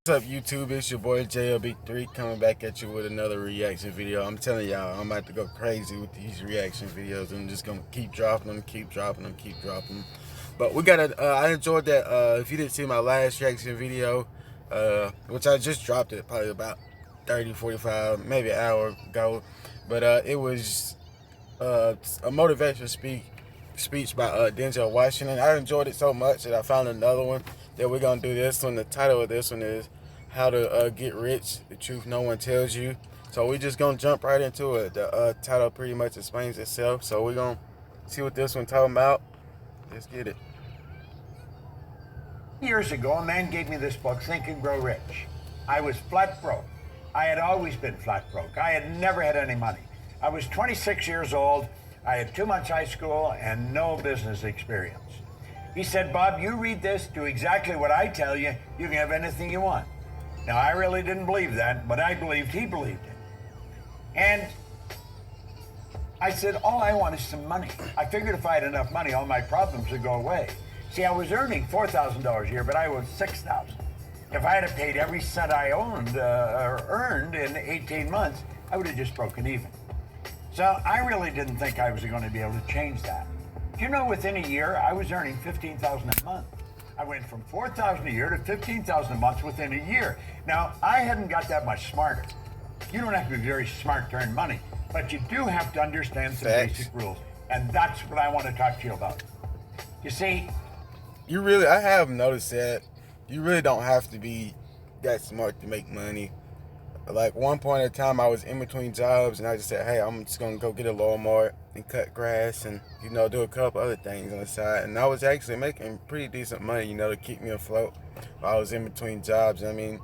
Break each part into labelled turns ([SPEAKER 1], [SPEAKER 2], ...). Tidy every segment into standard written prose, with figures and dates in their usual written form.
[SPEAKER 1] What's up, YouTube? It's your boy JLB3 coming back at you with another reaction video. I'm telling y'all, I'm about to go crazy with these reaction videos. I'm just gonna keep dropping them, keep dropping them, keep dropping them. But we gotta. I enjoyed that. If you didn't see my last reaction video, which I just dropped it probably about 30, 45, maybe an hour ago, but it was a motivational speech by Denzel Washington. I enjoyed it so much that I found another one that we're gonna do. This one, the title of this one is How to Get Rich, the Truth No One Tells You. So we're just gonna jump right into it. The title pretty much explains itself, so we're gonna see what this one talking about. Let's get it.
[SPEAKER 2] Years ago, a man gave me this book, Think and Grow Rich. I was flat broke. I had always been flat broke. I had never had any money. I was 26 years old. I had 2 months high school and no business experience. He said, Bob, you read this, do exactly what I tell you, you can have anything you want. Now, I really didn't believe that, but I believed he believed it. And I said, all I want is some money. I figured if I had enough money, all my problems would go away. See, I was earning $4,000 a year, but I was $6,000. If I had paid every cent I owned or earned in 18 months, I would have just broken even. So I really didn't think I was going to be able to change that. You know, within a year, I was earning $15,000 a month. I went from $4,000 a year to $15,000 a month within a year. Now, I hadn't got that much smarter. You don't have to be very smart to earn money, but you do have to understand some basic rules. And that's what I want to talk to you about. You see,
[SPEAKER 1] I have noticed that you really don't have to be that smart to make money. Like one point in time, I was in between jobs, and I just said, "Hey, I'm just gonna go get a lawnmower and cut grass, and do a couple other things on the side." And I was actually making pretty decent money, to keep me afloat while I was in between jobs. I mean,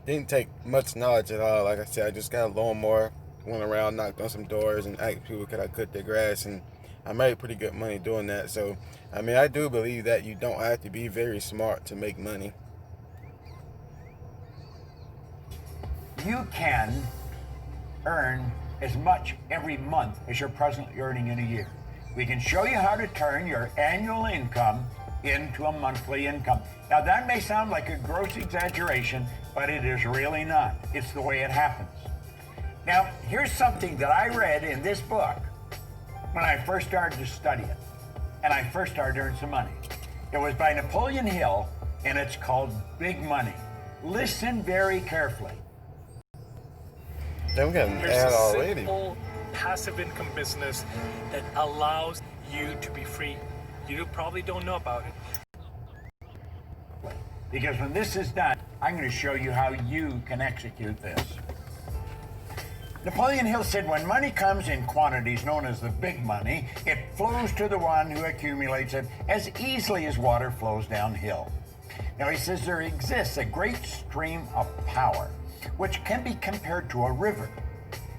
[SPEAKER 1] didn't take much knowledge at all. Like I said, I just got a lawnmower, went around, knocked on some doors, and asked people could I cut their grass, and I made pretty good money doing that. So, I mean, I do believe that you don't have to be very smart to make money.
[SPEAKER 2] you can earn as much every month as you're presently earning in a year. We can show you how to turn your annual income into a monthly income. Now that may sound like a gross exaggeration, but it is really not. It's the way it happens. Now, here's something that I read in this book when I first started to study it, and I first started to earn some money. It was by Napoleon Hill, and it's called Big Money. Listen very carefully.
[SPEAKER 1] Then we got an
[SPEAKER 3] There's
[SPEAKER 1] ad
[SPEAKER 3] a
[SPEAKER 1] already.
[SPEAKER 3] simple passive income business that allows you to be free. You probably don't know about it.
[SPEAKER 2] Because when this is done, I'm going to show you how you can execute this. Napoleon Hill said, when money comes in quantities known as the big money, it flows to the one who accumulates it as easily as water flows downhill. Now he says there exists a great stream of power, which can be compared to a river,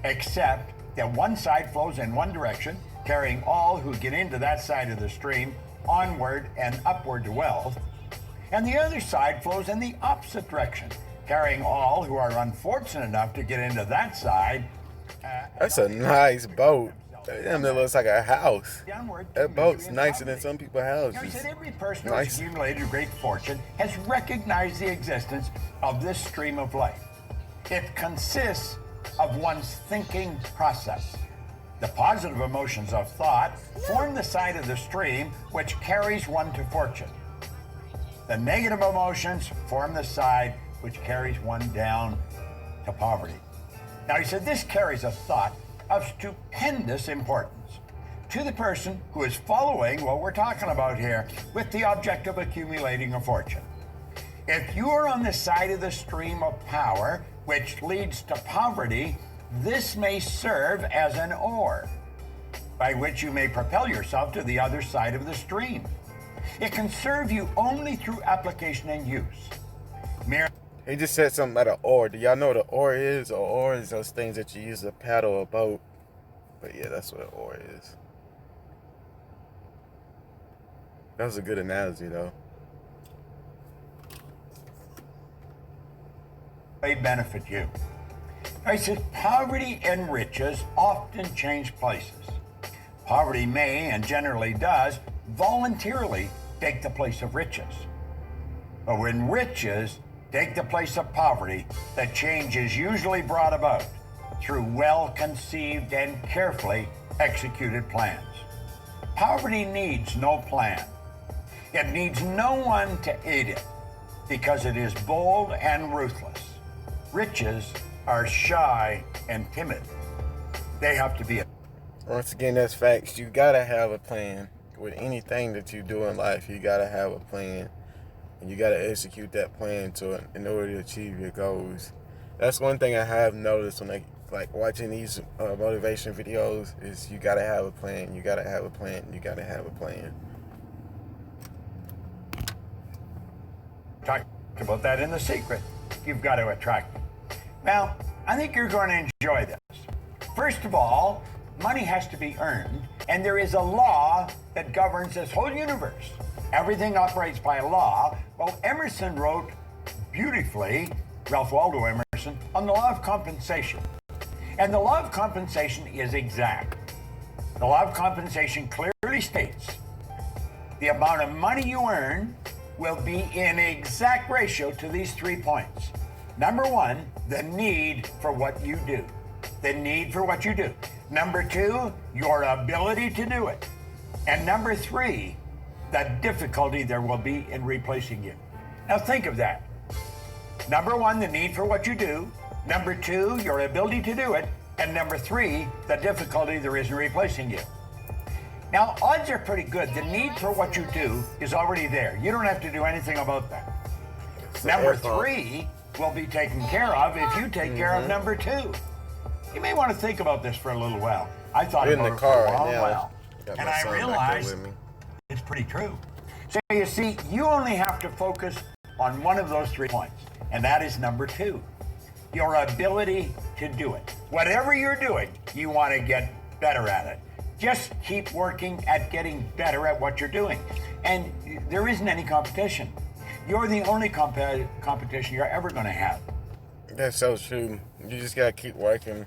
[SPEAKER 2] except that one side flows in one direction, carrying all who get into that side of the stream onward and upward to wealth, and the other side flows in the opposite direction, carrying all who are unfortunate enough to get into that side.
[SPEAKER 1] That's a nice boat. Damn, that looks like a house. That boat's nicer than some people's houses.
[SPEAKER 2] He said every person who has accumulated a great fortune has recognized the existence of this stream of life. It consists of one's thinking process. The positive emotions of thought form the side of the stream which carries one to fortune. The negative emotions form the side which carries one down to poverty. Now he said this carries a thought of stupendous importance to the person who is following what we're talking about here with the object of accumulating a fortune. If you are on the side of the stream of power which leads to poverty, this may serve as an oar by which you may propel yourself to the other side of the stream. It can serve you only through application and use.
[SPEAKER 1] He just said something about an oar. Do y'all know what an oar is? An oar is those things that you use to paddle a boat. But yeah, that's what an oar is. That was a good analogy, though.
[SPEAKER 2] They benefit you. I said poverty and riches often change places. Poverty may, and generally does, voluntarily take the place of riches. But when riches take the place of poverty, the change is usually brought about through well-conceived and carefully executed plans. Poverty needs no plan. It needs no one to aid it because it is bold and ruthless. Riches are shy and timid. They have to be.
[SPEAKER 1] Once again, that's facts. You gotta have a plan. With anything that you do in life, you gotta have a plan. And you gotta execute that plan in order to achieve your goals. That's one thing I have noticed when like watching these motivation videos is you gotta have a plan. You gotta have a plan. You gotta have a plan.
[SPEAKER 2] Talked about that in The Secret. You've got to attract them. Now, I think you're going to enjoy this. First of all, money has to be earned, and there is a law that governs this whole universe. Everything operates by a law. Well, Emerson wrote beautifully, Ralph Waldo Emerson, on the law of compensation. And the law of compensation is exact. The law of compensation clearly states the amount of money you earn will be in exact ratio to these 3 points. Number one, the need for what you do. The need for what you do. Number two, your ability to do it. And number three, the difficulty there will be in replacing you. Now think of that. Number one, the need for what you do. Number two, your ability to do it. And number three, the difficulty there is in replacing you. Now, odds are pretty good. The need for what you do is already there. You don't have to do anything about that. Number three will be taken care of if you take care of number two. You may want to think about this for a little while. I thought about it for a long while. And I realized it's pretty true. So you see, you only have to focus on one of those 3 points, and that is number two, your ability to do it. Whatever you're doing, you want to get better at it. Just keep working at getting better at what you're doing. And there isn't any competition. You're the only competition you're ever going to have.
[SPEAKER 1] That's so true. You just gotta keep working.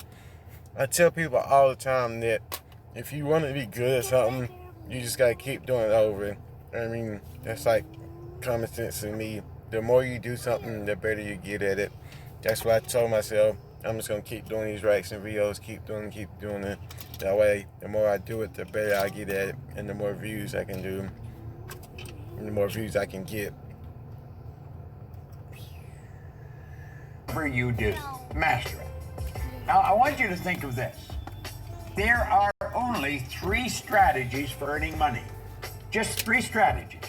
[SPEAKER 1] I tell people all the time that if you want to be good at something, you just gotta keep doing it over. I mean, that's like common sense to me. The more you do something, the better you get at it. That's what I told myself. I'm just gonna keep doing these reaction videos, keep doing it. That way, the more I do it, the better I get at it, and the more views I can do, and the more views I can get.
[SPEAKER 2] Whatever you do, master it. Now, I want you to think of this. There are only 3 strategies for earning money. Just 3 strategies.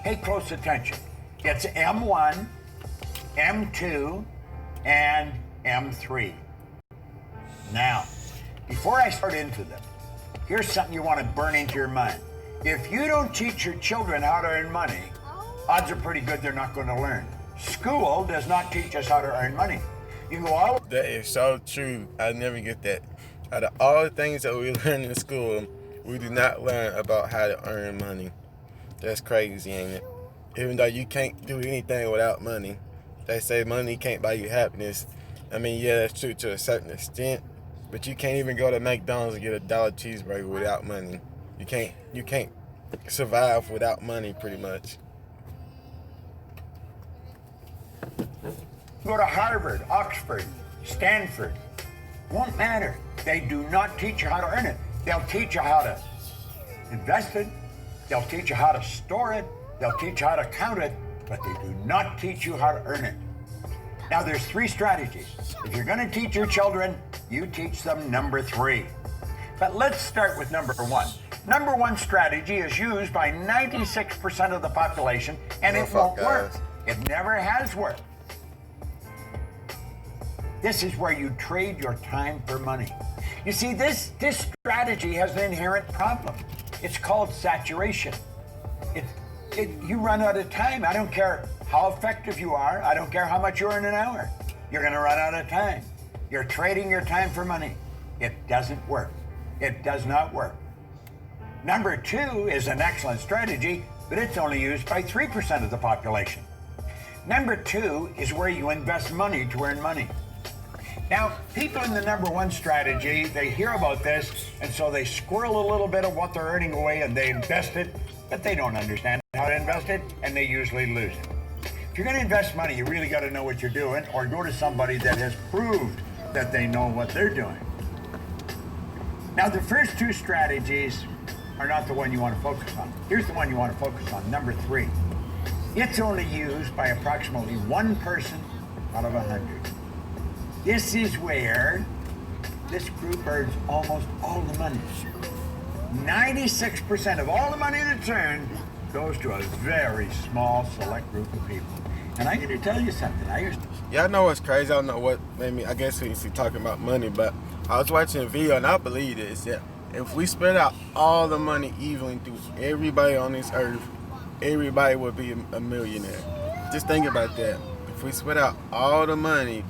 [SPEAKER 2] Pay close attention. It's M1, M2, and M3. Now, before I start into them, here's something you want to burn into your mind. If you don't teach your children how to earn money, odds are pretty good they're not going to learn. School does not teach us how to earn money. You can go all.
[SPEAKER 1] That is so true. I never get that. Out of all the things that we learn in school, we do not learn about how to earn money. That's crazy, ain't it? Even though you can't do anything without money. They say money can't buy you happiness. I mean, yeah, that's true to a certain extent, but you can't even go to McDonald's and get a $1 cheeseburger without money. You can't survive without money, pretty much.
[SPEAKER 2] Go to Harvard, Oxford, Stanford. Won't matter. They do not teach you how to earn it. They'll teach you how to invest it. They'll teach you how to store it. They'll teach you how to count it, but they do not teach you how to earn it. Now, there's 3 strategies. If you're going to teach your children, you teach them number 3. But let's start with number 1. Number 1 strategy is used by 96% of the population, and it won't work. It never has worked. This is where you trade your time for money. You see, this strategy has an inherent problem. It's called saturation. You run out of time. I don't care how effective you are. I don't care how much you earn an hour. You're going to run out of time. You're trading your time for money. It doesn't work. It does not work. Number 2 is an excellent strategy, but it's only used by 3% of the population. Number 2 is where you invest money to earn money. Now, people in the number 1 strategy, they hear about this, and so they squirrel a little bit of what they're earning away and they invest it, but they don't understand how to invest it, and they usually lose it. If you're going to invest money, you really got to know what you're doing, or go to somebody that has proved that they know what they're doing. Now, the first two strategies are not the one you want to focus on. Here's the one you want to focus on, number 3. It's only used by approximately 1 person out of 100. This is where this group earns almost all the money. 96% of all the money that's earned goes to a very small select group of people. And I'm going to tell you something.
[SPEAKER 1] Y'all know what's crazy? I don't know what made me, I guess he's talking about money, but I was watching a video and I believe this, that if we spread out all the money evenly through everybody on this earth, everybody would be a millionaire. Just think about that. If we spread out all the money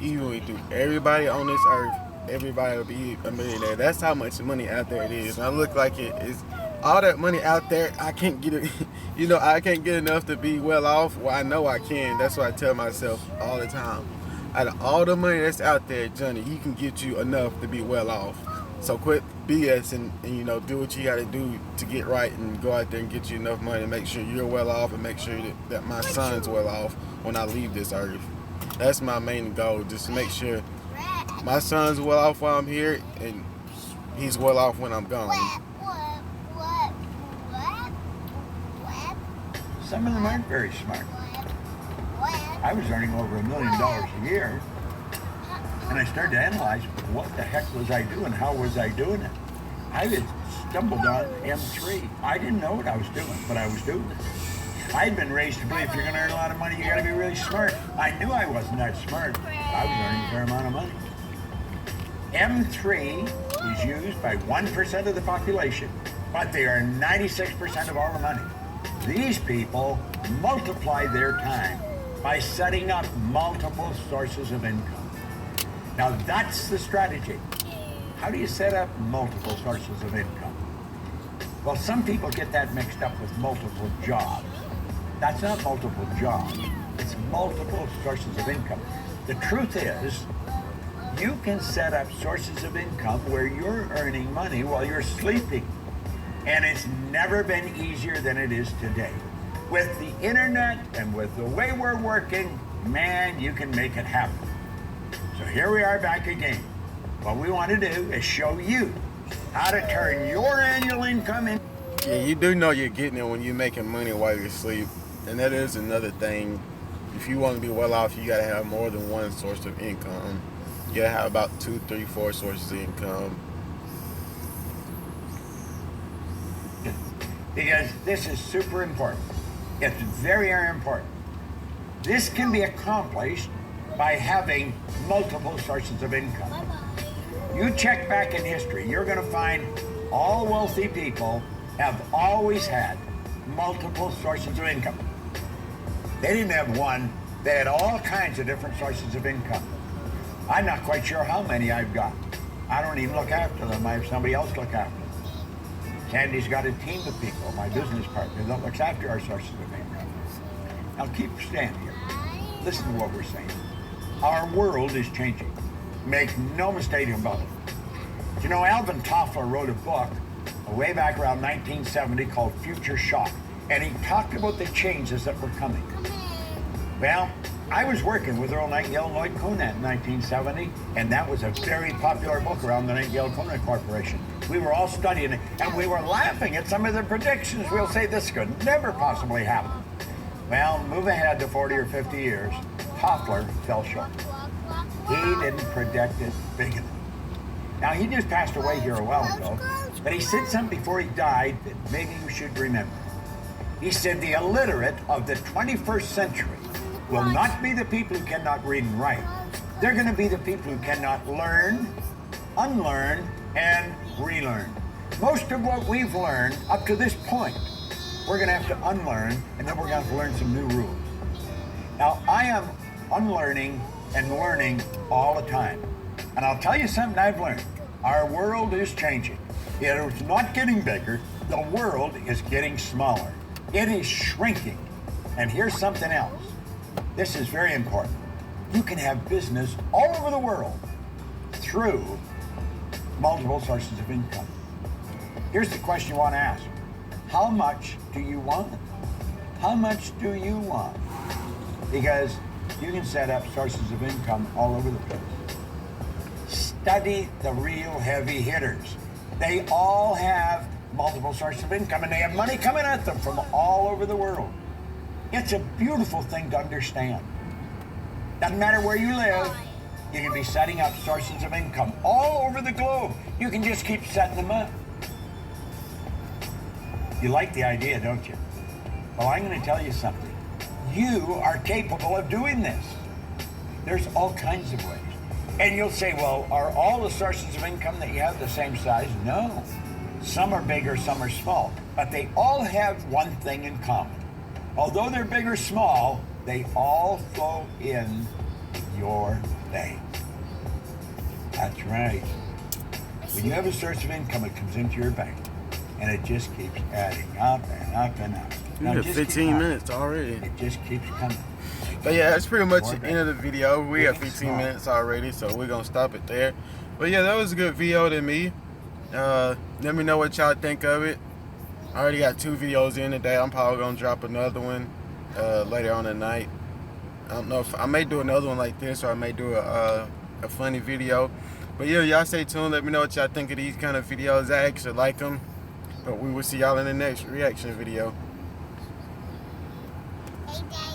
[SPEAKER 1] evenly through everybody on this earth, everybody will be a millionaire. That's how much money out there it is. And I look like it is all that money out there. I can't get it. You know, I can't get enough to be well off. Well, I know I can. That's what I tell myself all the time. Out of all the money that's out there, Johnny, he can get you enough to be well off. So quit BS and you know, do what you got to do to get right and go out there and get you enough money to make sure you're well off and make sure that my son's well off when I leave this earth. That's my main goal, just to make sure my son's well off while I'm here and he's well off when I'm gone.
[SPEAKER 2] Some of them aren't very smart. I was earning over $1 million a year, and I started to analyze what the heck was I doing, how was I doing it. I had stumbled on M3. I didn't know what I was doing, but I was doing it. I'd been raised to believe if you're going to earn a lot of money, you got to be really smart. I knew I wasn't that smart. I was earning a fair amount of money. M3 is used by 1% of the population, but they earn 96% of all the money. These people multiply their time by setting up multiple sources of income. Now that's the strategy. How do you set up multiple sources of income? Well, some people get that mixed up with multiple jobs. That's not multiple jobs. It's multiple sources of income. The truth is, you can set up sources of income where you're earning money while you're sleeping. And it's never been easier than it is today. With the internet and with the way we're working, man, you can make it happen. So here we are back again. What we want to do is show you how to turn your annual income in.
[SPEAKER 1] Yeah, you do know you're getting it when you're making money while you're asleep. And that is another thing. If you want to be well off, you got to have more than one source of income. You got to have about 2, 3, 4 sources of income.
[SPEAKER 2] Because this is super important. It's very, very important. This can be accomplished by having multiple sources of income. You check back in history, you're going to find all wealthy people have always had multiple sources of income. They didn't have one, they had all kinds of different sources of income. I'm not quite sure how many I've got. I don't even look after them, I have somebody else look after them. Sandy's got a team of people, my business partner, that looks after our sources of income. Now keep stand here. Listen to what we're saying. Our world is changing. Make no mistake about it. You know, Alvin Toffler wrote a book way back around 1970 called Future Shock, and he talked about the changes that were coming. Well, I was working with Earl Nightingale and Lloyd Conant in 1970, and that was a very popular book around the Nightingale Conant Corporation. We were all studying it, and we were laughing at some of the predictions. We'll say this could never possibly happen. Well, move ahead to 40 or 50 years, Toffler fell short. He didn't predict it big enough. Now, he just passed away here a while ago, but he said something before he died that maybe you should remember. He said the illiterate of the 21st century will not be the people who cannot read and write. They're going to be the people who cannot learn, unlearn, and relearn. Most of what we've learned up to this point, we're going to have to unlearn, and then we're going to have to learn some new rules. Now, I am unlearning and learning all the time. And I'll tell you something I've learned. Our world is changing. It's not getting bigger. The world is getting smaller. It is shrinking. And here's something else. This is very important. You can have business all over the world through multiple sources of income. Here's the question you want to ask. How much do you want? How much do you want? because you can set up sources of income all over the place. Study the real heavy hitters. They all have multiple sources of income, and they have money coming at them from all over the world. It's a beautiful thing to understand. Doesn't matter where you live, you can be setting up sources of income all over the globe. You can just keep setting them up. You like the idea, don't you? Well, I'm going to tell you something. You are capable of doing this. There's all kinds of ways. And you'll say, well, are all the sources of income that you have the same size? No. Some are bigger, some are small. But they all have one thing in common. Although they're big or small, they all flow in your bank. That's right. When you have a source of income, it comes into your bank. And it just keeps adding up and up and up.
[SPEAKER 1] We have 15 minutes already.
[SPEAKER 2] It just keeps coming.
[SPEAKER 1] But yeah, that's pretty much the end of the video. We have 15 minutes already, so we're going to stop it there. But yeah, that was a good video to me. Let me know what y'all think of it. I already got 2 videos in today. I'm probably going to drop another one later on tonight. I don't know if I may do another one like this, or I may do a funny video. But yeah, y'all stay tuned. Let me know what y'all think of these kind of videos. I actually like them. But we will see y'all in the next reaction video.
[SPEAKER 4] Hey, Dad.